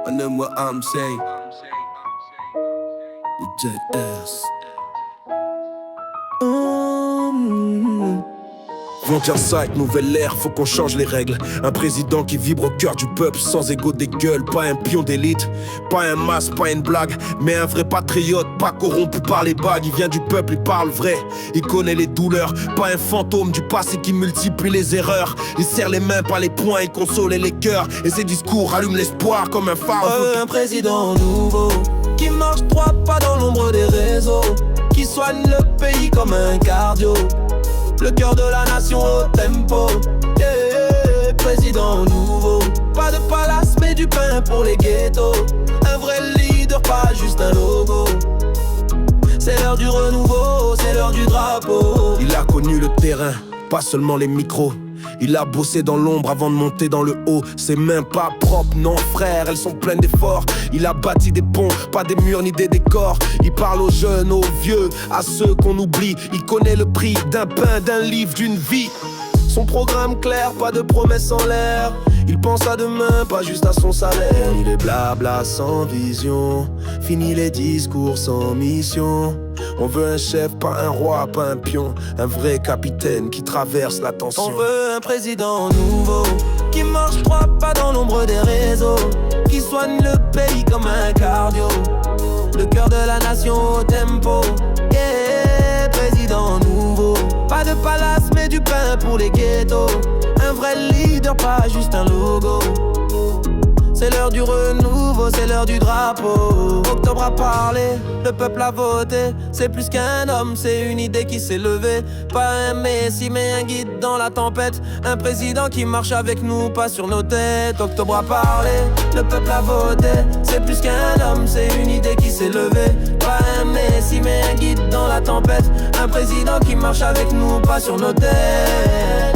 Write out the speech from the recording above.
I know what I'm saying. The JS. Vont dire ça avec nouvelle ère, faut qu'on change les règles. Un président qui vibre au cœur du peuple, sans égo des gueules. Pas un pion d'élite, pas un masque, pas une blague, mais un vrai patriote, pas corrompu par les bagues. Il vient du peuple, il parle vrai, il connaît les douleurs. Pas un fantôme du passé qui multiplie les erreurs. Il serre les mains, pas les poings, il console les cœurs. Et ses discours allument l'espoir comme un phare. Un président nouveau, qui marche 3 pas dans l'ombre des réseaux, qui soigne le pays comme un cardio. Le cœur de la nation au tempo, yeah, président nouveau. Pas de palace mais du pain pour les ghettos. Un vrai leader, pas juste un logo. C'est l'heure du renouveau, c'est l'heure du drapeau. Il a connu le terrain, pas seulement les micros. Il a bossé dans l'ombre avant de monter dans le haut. Ses mains pas propres, non frère, elles sont pleines d'efforts. Il a bâti des ponts, pas des murs ni des décors. Il parle aux jeunes, aux vieux, à ceux qu'on oublie. Il connaît le prix d'un pain, d'un livre, d'une vie. Son programme clair, pas de promesses en l'air. Il pense à demain, pas juste à son salaire. Fini les blabla sans vision, fini les discours sans mission. On veut un chef, pas un roi, pas un pion. Un vrai capitaine qui traverse la tension. On veut un président nouveau, qui marche 3 pas dans l'ombre des réseaux, qui soigne le pays comme un cardio. Le cœur de la nation au tempo, yeah, président nouveau. Pas de palace mais du pain pour les ghettos. Un vrai leader, pas juste un logo. C'est l'heure du renouveau, c'est l'heure du drapeau. Octobre a parlé, le peuple a voté. C'est plus qu'un homme, c'est une idée qui s'est levée. Pas un messie mais un guide dans la tempête. Un président qui marche avec nous, pas sur nos têtes. Octobre a parlé, le peuple a voté. C'est plus qu'un homme, c'est une idée qui s'est levée. Pas un messie mais un guide dans la tempête. Un président qui marche avec nous, pas sur nos têtes.